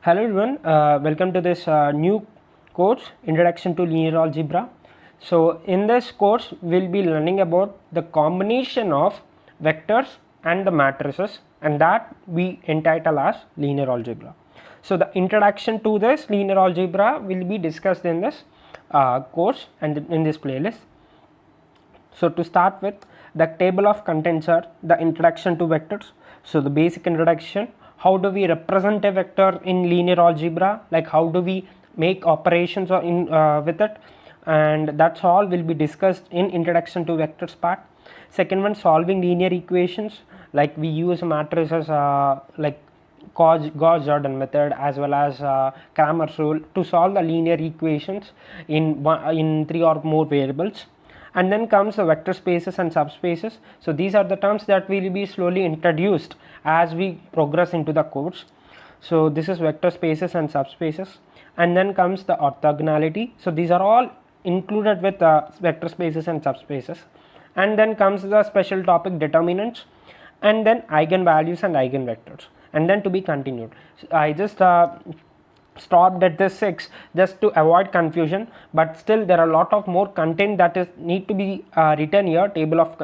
Hello everyone, welcome to this new course, Introduction to Linear Algebra. So in this course we'll be learning about the combination of vectors and the matrices, and that we entitle as linear algebra. So the introduction to this linear algebra will be discussed in this course and in this playlist. So to start with, the table of contents are the introduction to vectors. So the basic introduction, how do we represent a vector in linear algebra, like how do we make operations or in with it, and that's all will be discussed in introduction to vectors part. Second one, solving linear equations, like we use matrices like Gauss-Jordan method as well as Cramer's rule to solve the linear equations in three or more variables. And then comes the vector spaces and subspaces. So these are the terms that will be slowly introduced as we progress into the course. So this is vector spaces and subspaces, and then comes the orthogonality. So these are all included with vector spaces and subspaces. And then comes the special topic determinants, and then eigenvalues and eigenvectors, and then to be continued. So I just stopped at this 6 just to avoid confusion, but still there are a lot of more content that is need to be written here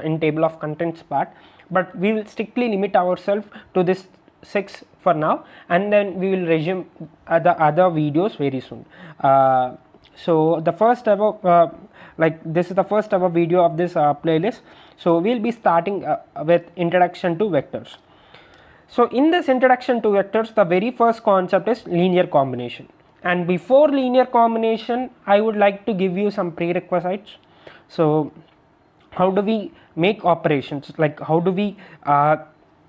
in table of contents part, but we will strictly limit ourselves to this 6 for now, and then we will resume the other videos very soon. So the first ever like this is the first ever video of this playlist. So we'll be starting with introduction to vectors. So in this introduction to vectors, the very first concept is linear combination, and before linear combination I would like to give you some prerequisites. So how do we make operations, like how do we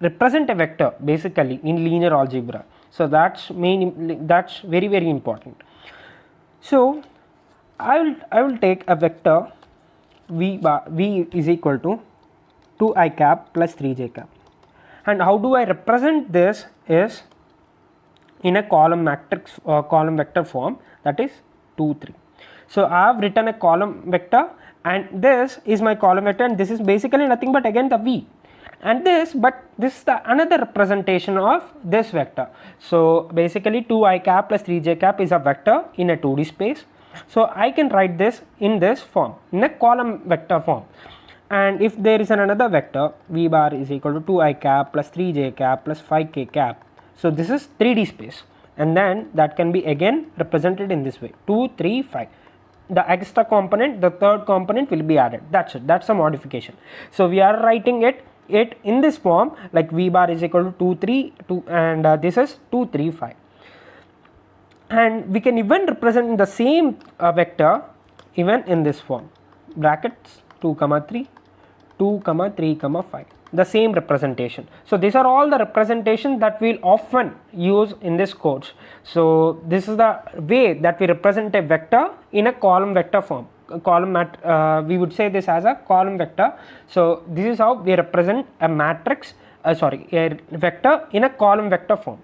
represent a vector basically in linear algebra? So that's very important. So I will take a vector v is equal to 2i cap plus 3j cap. And how do I represent this is in a column matrix or column vector form, that is 2 3. So I have written a column vector, and this is my column vector, and this is basically nothing but again the v, and this is the another representation of this vector. So basically 2i cap plus 3j cap is a vector in a 2D space. So I can write this in this form, in a column vector form. And if there is another vector, v bar is equal to 2i cap plus 3j cap plus 5k cap. So this is 3D space, and then that can be again represented in this way, 2 3 5. The extra component, the third component will be added. That's it, that's a modification. So we are writing it in this form, like v bar is equal to 2 3 2, and this is 2 3 5. And we can even represent the same vector even in this form, brackets 2 3 2 3 5, the same representation. So these are all the representations that we'll often use in this course. So this is the way that we represent a vector in a column vector form. We would say this as a column vector. So this is how we represent a matrix a vector in a column vector form.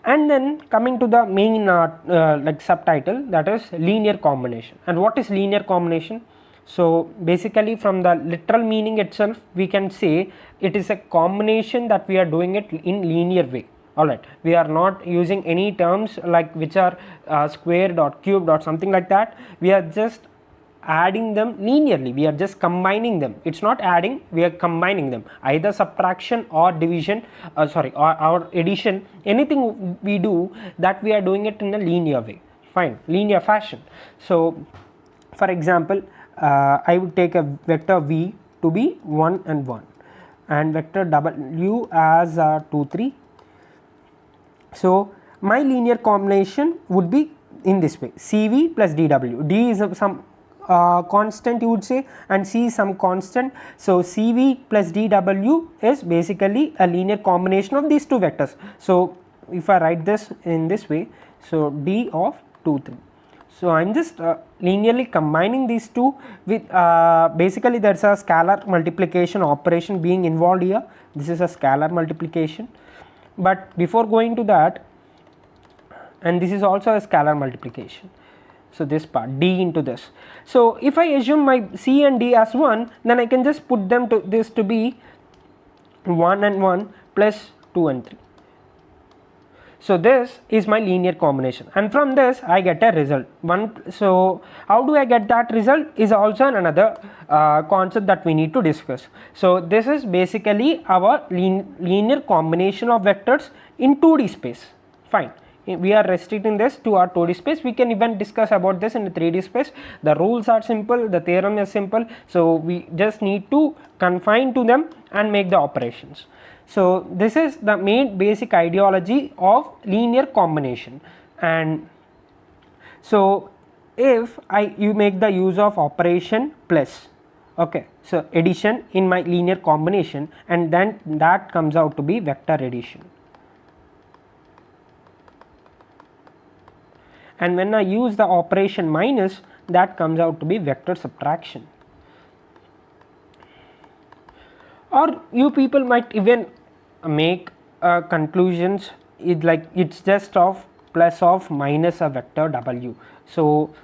And then coming to the main like subtitle, that is linear combination. And what is linear combination? So basically from the literal meaning itself, we can say it is a combination that we are doing it in linear way. Alright, we are not using any terms like which are squared or cubed or something like that. We are just adding them linearly, we are just combining them. It's not adding, we are combining them, either subtraction or division, or addition. Anything we do, that we are doing it in a linear way, fine, linear fashion. So for example, I would take a vector v to be 1 and 1, and vector w as 2 3. So my linear combination would be in this way, cv plus dw. D is some constant, you would say, and c is some constant. So cv plus dw is basically a linear combination of these two vectors. So if I write this in this way, so d of 2 3. So I'm just linearly combining these two with basically there's a scalar multiplication operation being involved here. This is a scalar multiplication, but before going to that, and this is also a scalar multiplication. So this part d into this. So if I assume my c and d as 1, then I can just put them to this to be 1 and 1 plus 2 and 3. So this is my linear combination, and from this I get a result. So how do I get that result is also another concept that we need to discuss. So this is basically our linear combination of vectors in 2D space. Fine, we are restricting this to our 2D space. We can even discuss about this in the 3D space. The rules are simple, the theorem is simple, so we just need to confine to them and make the operations. So this is the main basic ideology of linear combination. And so if you make the use of operation plus, okay, so addition in my linear combination, and then that comes out to be vector addition. And when I use the operation minus, that comes out to be vector subtraction. Or you people might even make conclusions like it's just of plus of minus a vector w. So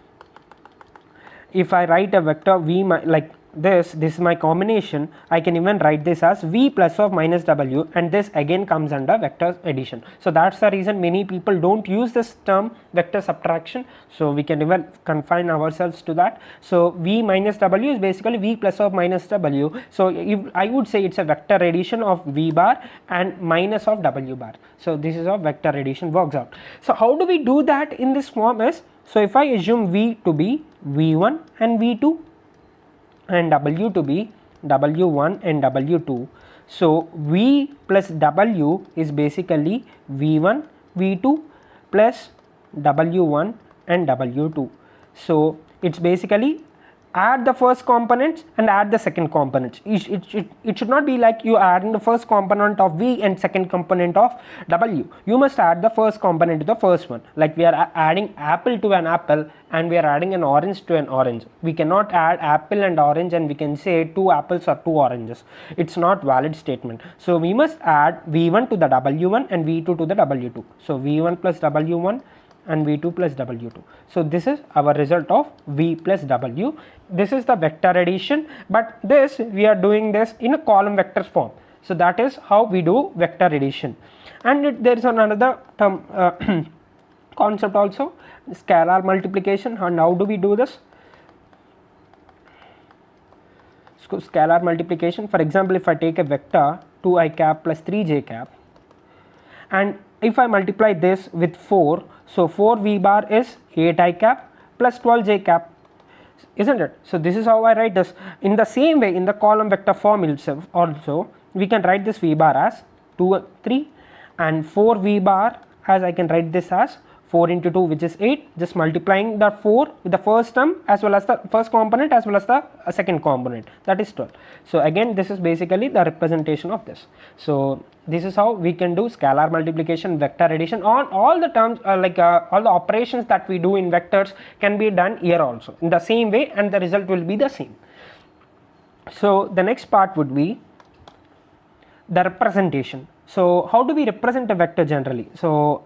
if I write a vector v like this is my combination, I can even write this as v plus of minus w, and this again comes under vector addition. So that's the reason many people don't use this term vector subtraction, so we can even confine ourselves to that. So v minus w is basically v plus of minus w. So if I would say it's a vector addition of v bar and minus of w bar. So this is how vector addition works out. So how do we do that in this form is, so if I assume v to be v1 and v2 and w to be w1 and w2, so v plus w is basically v1 v2 plus w1 and w2. So it's basically add the first components and add the second components. It should not be like you adding the first component of v and second component of w. You must add the first component to the first one, like we are adding apple to an apple and we are adding an orange to an orange. We cannot add apple and orange and we can say 2 apples or 2 oranges. It's not valid statement. So we must add v1 to the w1 and v2 to the w2. So v1 plus w1 and v2 plus w2. So this is our result of v plus w. This is the vector addition, but this we are doing this in a column vector form. So that is how we do vector addition. And there is another term concept also, scalar multiplication. And how do we do this? So scalar multiplication, for example, if I take a vector 2i cap plus 3j cap, and if I multiply this with 4, so 4v bar is 8i cap plus 12j cap, isn't it? So this is how I write this. In the same way, in the column vector form itself also, we can write this v bar as 2 3 and 4v bar as I can write this as 4 into 2, which is 8, just multiplying the 4 with the first term as well as the first component as well as the second component, that is 12. So again this is basically the representation of this. So this is how we can do scalar multiplication, vector addition on all the terms, all the operations that we do in vectors can be done here also in the same way, and the result will be the same. So the next part would be the representation. So how do we represent a vector generally? So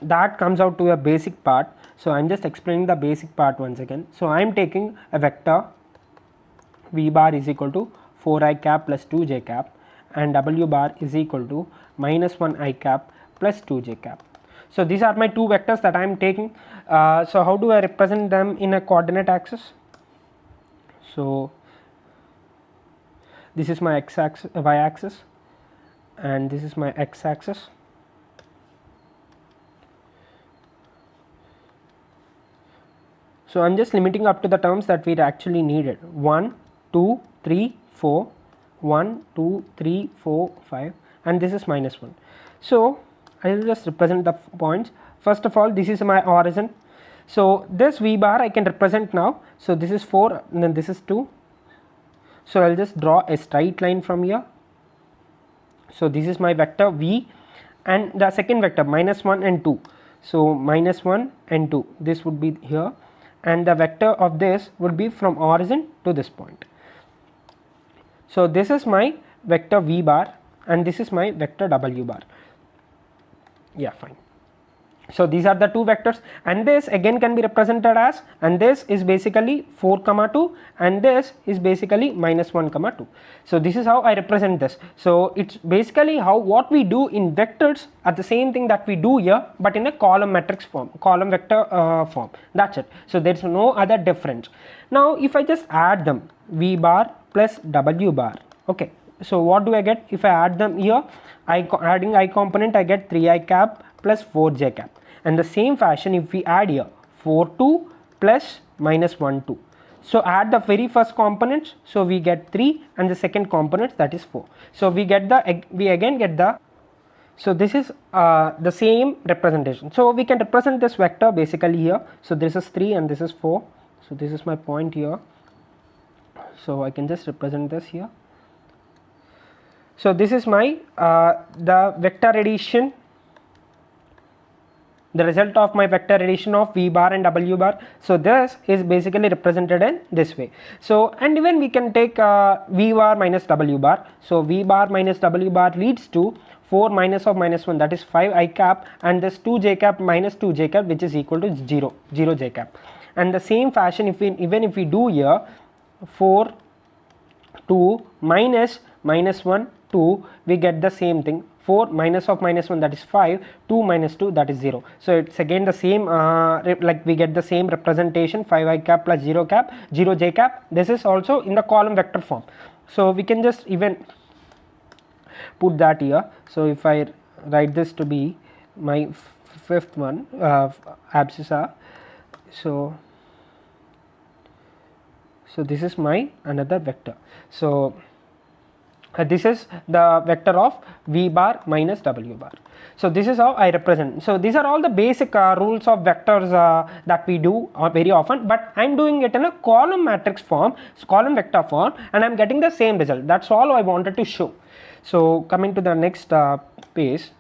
that comes out to a basic part. So I'm just explaining the basic part once again. So I'm taking a vector v bar is equal to 4i cap plus 2j cap and w bar is equal to minus 1i cap plus 2j cap. So these are my two vectors that I'm taking. So how do I represent them in a coordinate axis? So this is my x-axis, y-axis, and this is my x-axis. So I'm just limiting up to the terms that we actually needed. 1 2 3 4 1 2 3 4 5, and this is minus 1. So I will just represent the points. First of all, this is my origin. So this v bar I can represent now. So this is 4 and then this is 2. So I'll just draw a straight line from here. So this is my vector v, and the second vector minus 1 and 2. So minus 1 and 2, this would be here, and the vector of this would be from origin to this point. So this is my vector v bar and this is my vector w bar. Yeah, fine. So these are the two vectors, and this again can be represented as, and this is basically 4 comma 2, and this is basically minus 1 comma 2. So this is how I represent this. So it's basically how what we do in vectors are the same thing that we do here, but in a column matrix form, column vector form. That's it. So there's no other difference. Now if I just add them, v bar plus w bar, okay, so what do I get if I add them here? Adding I component, I get 3i cap plus 4j cap, and the same fashion if we add here 4 2 plus minus 1 2, so add the very first components, so we get 3, and the second component, that is 4. So we again get the, so this is the same representation. So we can represent this vector basically here. So this is 3 and this is 4, so this is my point here, so I can just represent this here. So this is my the vector addition, the result of my vector addition of v bar and w bar. So this is basically represented in this way. So and even we can take v bar minus w bar. So v bar minus w bar leads to 4 minus of minus 1, that is 5 I cap, and this 2 j cap minus 2 j cap, which is equal to 0 j cap. And the same fashion if we do here 4 2 minus 1 2, we get the same thing, 4 minus of minus 1, that is 5, 2 minus 2, that is 0. So it's again the same, like we get the same representation, 5i cap plus 0 cap, 0 j cap. This is also in the column vector form. So we can just even put that here. So if I write this to be my fifth one, abscissa, so this is my another vector. So this is the vector of v bar minus w bar. So this is how I represent. So these are all the basic rules of vectors that we do very often, but I am doing it in a column matrix form, column vector form, and I am getting the same result. That's all I wanted to show. So coming to the next page.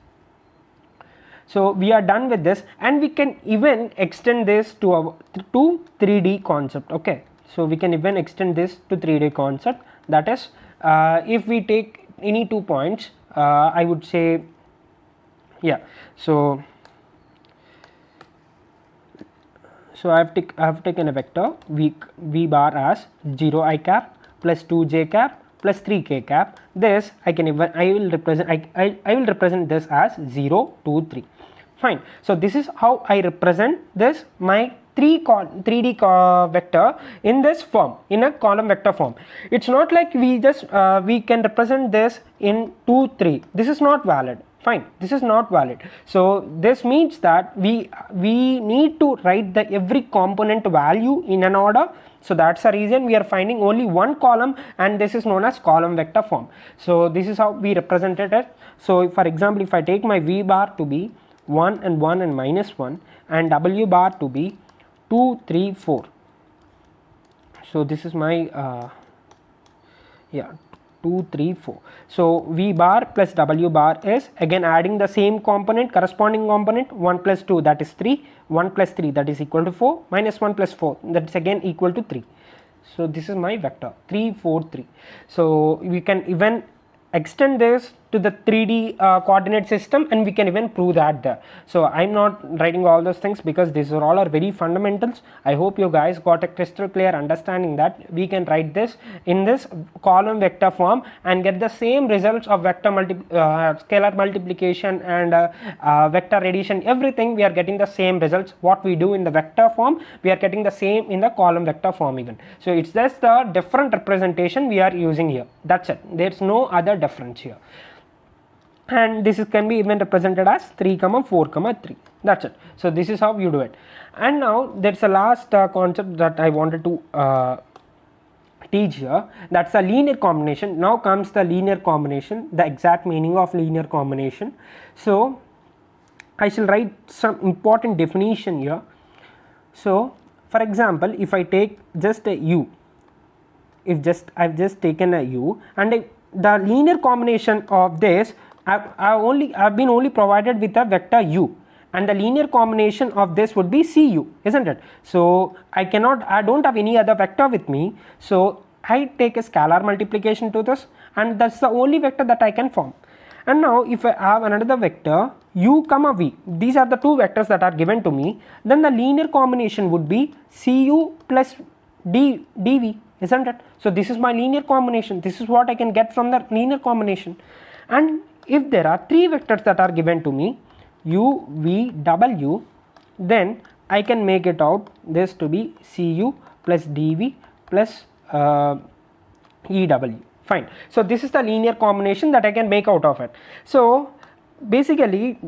So we are done with this, and we can even extend this to 3D concept. Okay, so we can even extend this to 3D concept. That is, if we take any 2 points, I would say, yeah, so I have taken a vector v bar as 0 I cap plus 2 j cap plus 3 k cap. This I will represent this as 0 2 3. Fine. So this is how I represent this my 3D vector in this form, in a column vector form. It's not like we just we can represent this in 2 3. This is not valid. Fine, this is not valid. So this means that we need to write the every component value in an order. So that's the reason we are finding only one column, and this is known as column vector form. So this is how we represented it. So for example, if I take my v bar to be 1 and 1 and minus 1, and w bar to be 2 3 4. So this is my 2 3 4. So v bar plus w bar is again adding the same component, corresponding component, 1 plus 2, that is 3, 1 plus 3, that is equal to 4, minus 1 plus 4, that is again equal to 3. So this is my vector 3 4 3. So we can even extend this to the 3D coordinate system, and we can even prove that there. So I'm not writing all those things because these are all very fundamentals. I hope you guys got a crystal clear understanding that we can write this in this column vector form and get the same results of vector scalar multiplication and vector addition. Everything we are getting the same results. What we do in the vector form, we are getting the same in the column vector form even. So it's just the different representation we are using here. That's it. There's no other difference here. And this can be even represented as 3 4 3. That's it. So this is how you do it. And now there's a last concept that I wanted to teach here. That's a linear combination. Now comes the linear combination, the exact meaning of linear combination. So I shall write some important definition here. So for example, if I take just a u, I've just taken a u, and the linear combination of this, I've been only provided with a vector u, and the linear combination of this would be cu, isn't it? So I don't have any other vector with me, so I take a scalar multiplication to this, and that's the only vector that I can form. And now if I have another vector u comma v, these are the two vectors that are given to me, then the linear combination would be cu plus dv, isn't it? So this is my linear combination, this is what I can get from the linear combination. And if there are three vectors that are given to me, u, v, w, then I can make it out this to be cu plus dv plus ew. Fine. So this is the linear combination that I can make out of it. So basically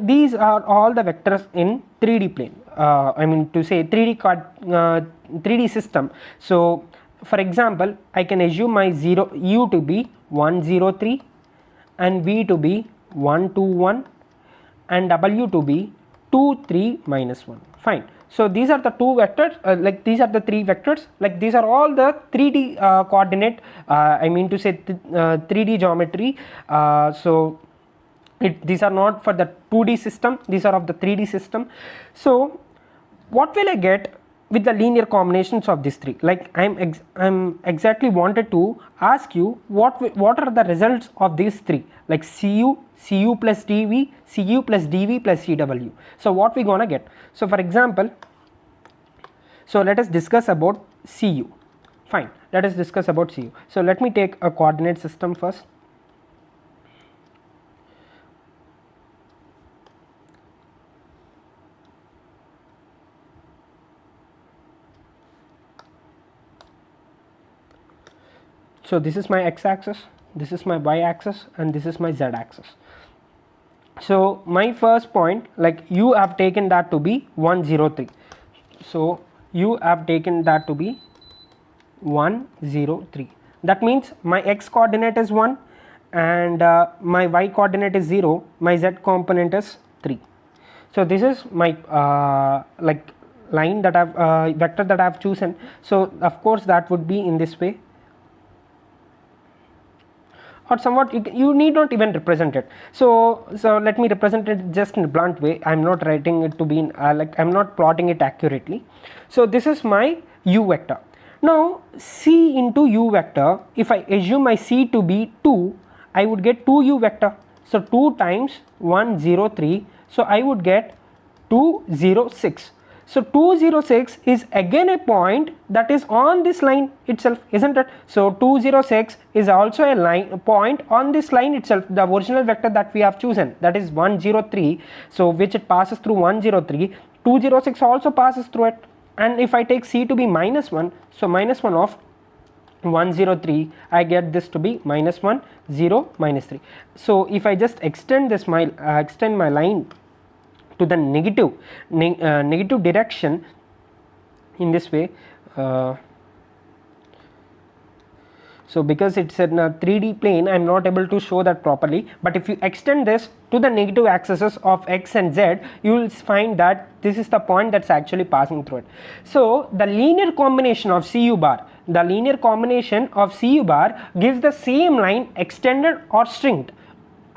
these are all the vectors in 3D plane, I mean to say 3D system. So for example, I can assume my u to be 1 0 3 and v to be 1 2 1 and w to be 2 3 minus 1. Fine. So these are the two vectors, like these are the three vectors, like these are all the 3D coordinate, I mean to say 3D geometry. So these are not for the 2D system, these are of the 3D system. So what will I get with the linear combinations of these three? Like I'm exactly wanted to ask you what are the results of these three, like cu plus dv, cu plus dv plus ew. So what we gonna get? So for example, so let us discuss about cu. Fine, let us discuss about cu. So let me take a coordinate system first. So this is my x-axis, this is my y-axis, and this is my z-axis. So my first point, like you have taken that to be 1 0 3. So you have taken that to be 1 0 3. That means my x coordinate is 1 and my y coordinate is 0, my z component is 3. So this is my like line that I've vector that I've chosen. So of course that would be in this way, or somewhat you need not even represent it. So let me represent it just in a blunt way. I'm not writing it to be in, like I'm not plotting it accurately. So this is my u vector. Now c into u vector, if I assume my c to be 2, I would get 2u vector. So 2 times 1 0 3, so I would get 2 0 6. So 206 is again a point that is on this line itself, isn't it? So 206 is also a point on this line itself, the original vector that we have chosen, that is 103. So which it passes through 103, 206 also passes through it. And if I take c to be minus 1, so minus 1 of 103, I get this to be minus 1 0 minus 3. So if I just extend this extend my line to the negative direction in this way, so because it's in a 3D plane, I'm not able to show that properly, but if you extend this to the negative axes of x and z, you will find that this is the point that's actually passing through it. So the linear combination of cu bar, the linear combination of cu bar gives the same line extended or stringed.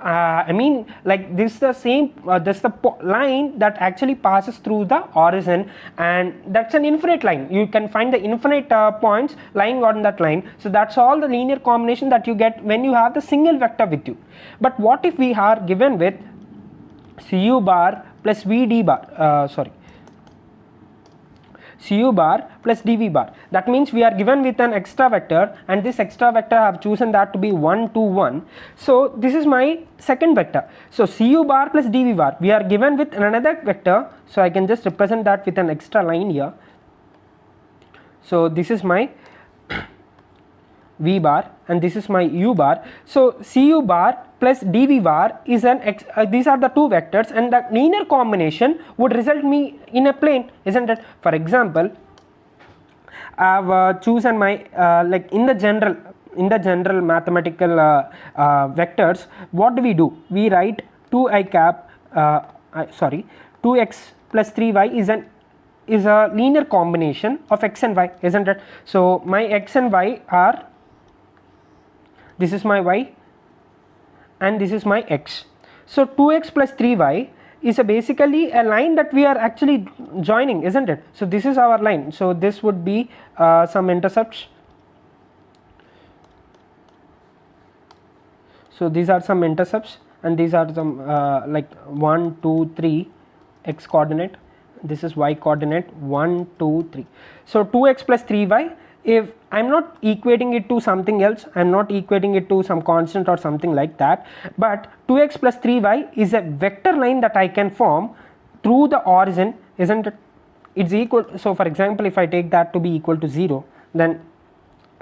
I mean, like this is the same, this is the line that actually passes through the origin, and that's an infinite line. You can find the infinite points lying on that line. So that's all the linear combination that you get when you have the single vector with you. But what if we are given with cu bar plus vd bar, cu bar plus dv bar? That means we are given with an extra vector, and this extra vector I have chosen that to be 1 2 1. So this is my second vector. So cu bar plus dv bar, we are given with another vector, so I can just represent that with an extra line here. So this is my v bar and this is my u bar. So cu bar plus dv bar is these are the two vectors, and the linear combination would result me in a plane, isn't it? For example, I have chosen my like in the general mathematical vectors, what do? We write 2i cap 2x plus 3y is a linear combination of x and y, isn't it? So my x and y are, this is my y and this is my x. So 2x plus 3y is basically a line that we are actually joining, isn't it? So this is our line. So this would be some intercepts. So these are some intercepts and these are some like 1 2 3 x coordinate, this is y coordinate 1 2 3. So 2x plus 3y, if I'm not equating it to something else, I'm not equating it to some constant or something like that, but 2x plus 3y is a vector line that I can form through the origin, isn't it? It's equal. So for example, if I take that to be equal to 0, then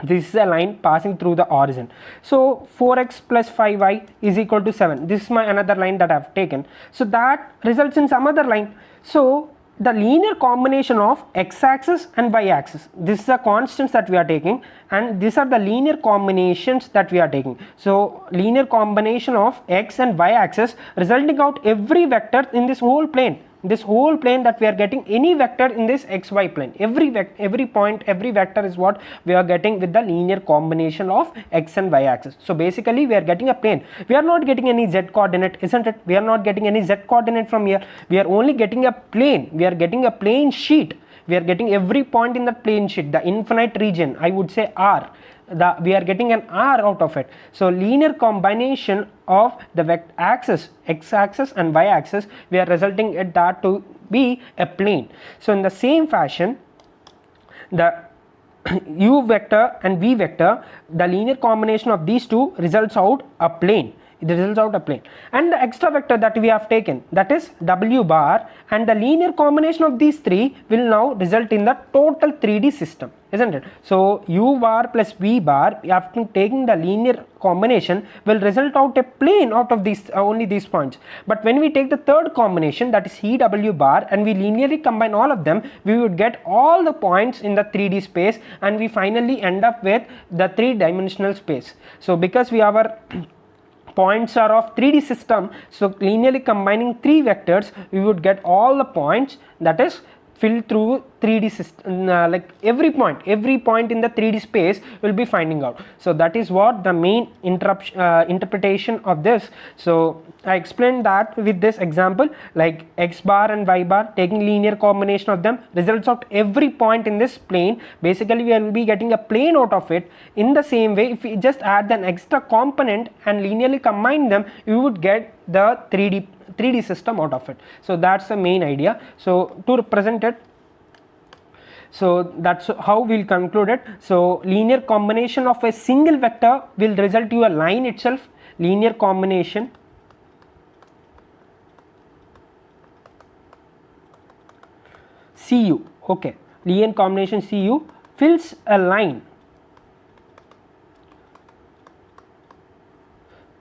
this is a line passing through the origin. So 4x plus 5y is equal to 7. This is my another line that I have taken. So that results in some other line. So the linear combination of x-axis and y-axis, this is the constants that we are taking, and these are the linear combinations that we are taking. So linear combination of x and y-axis resulting out every vector in this whole plane. This whole plane that we are getting any vector in this xy plane, every point, every vector is what we are getting with the linear combination of x and y axis. So basically we are getting a plane, we are not getting any z coordinate, isn't it? We are not getting any z coordinate from here, we are only getting a plane, we are getting a plane sheet, we are getting every point in the plane sheet, the infinite region, I would say R, we are getting an R out of it. So linear combination of the vector axis, x axis and y axis, we are resulting at that to be a plane. So in the same fashion, the u vector and v vector, the linear combination of these two results out a plane. It results out a plane, and the extra vector that we have taken, that is w bar, and the linear combination of these three will now result in the total 3D system, isn't it? So u bar plus v bar, after taking the linear combination, will result out a plane out of these only these points. But when we take the third combination, that is E w bar, and we linearly combine all of them, we would get all the points in the 3D space, and we finally end up with the 3-dimensional space. So because we have our points are of 3D system, so linearly combining 3 vectors, we would get all the points that is filled through 3D system, like every point in the 3D space will be finding out. So that is what the main interpretation of this. So I explained that with this example, like x bar and y bar, taking linear combination of them results out every point in this plane. Basically we will be getting a plane out of it. In the same way, if we just add an extra component and linearly combine them, you would get the 3D system out of it. So that's the main idea. So to represent it, so that's how we'll conclude it. So linear combination of a single vector will result to a line itself. Linear combination CU, okay, linear combination CU fills a line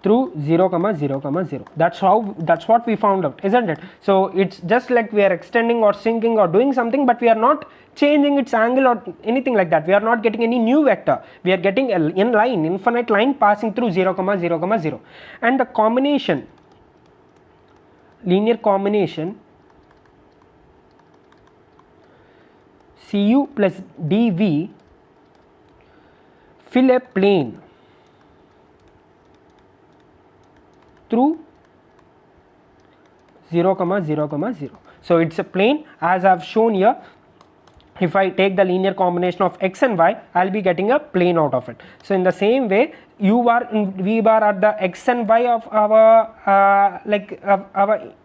through 0, 0, 0. That's what we found out, isn't it? So it's just like we are extending or sinking or doing something, but we are not changing its angle or anything like that. We are not getting any new vector. We are getting an infinite line passing through 0, 0, 0. And the combination, linear combination CU plus DV fill a plane through 0, 0, 0. So it's a plane as I have shown here. If I take the linear combination of x and y, I will be getting a plane out of it. So in the same way, u bar and v bar are the x and y of our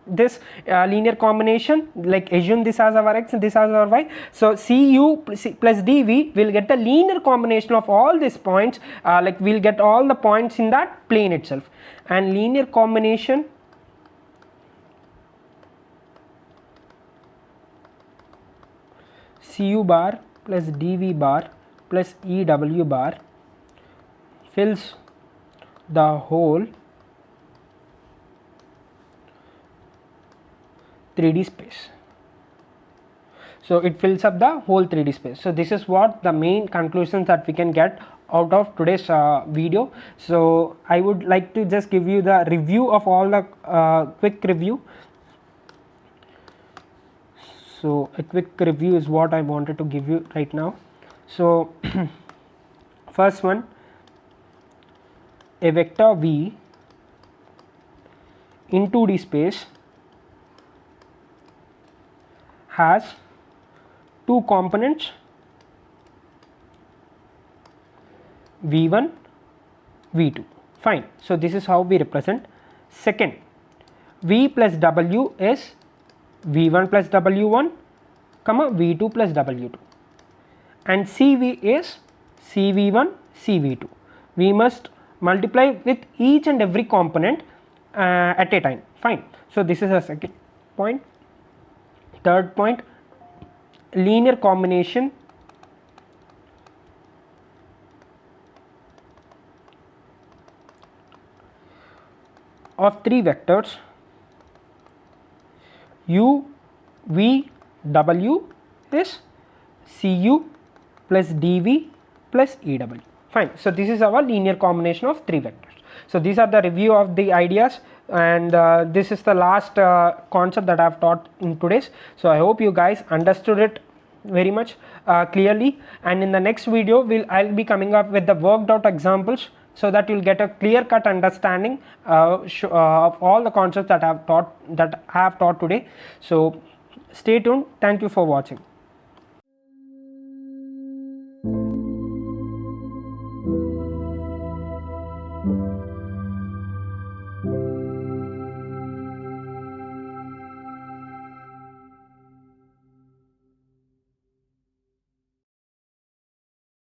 this linear combination. Like assume this as our x and this as our y. So cu plus dv will get the linear combination of all these points. Like we'll get all the points in that plane itself, and linear combination cu bar plus dv bar plus ew bar fills the whole 3D space. So it fills up the whole 3D space. So this is what the main conclusions that we can get out of today's video. So I would like to just give you the review of all the quick review. So a quick review is what I wanted to give you right now. So first one, a vector v in 2D space has two components v1, v2. Fine. So this is how we represent. Second, V plus W is V1 plus W1, comma V2 plus W2, and CV is CV1 CV2. We must multiply with each and every component at a time. Fine. So this is a second point. Third point, linear combination of three vectors u, v, w is cu plus dv plus ew. Fine. So this is our linear combination of three vectors. So these are the review of the ideas, and this is the last concept that I have taught in today's. So I hope you guys understood it very much clearly, and in the next video I'll be coming up with the worked out examples, so that you'll get a clear cut understanding of all the concepts that I have taught today. So stay tuned. Thank you for watching.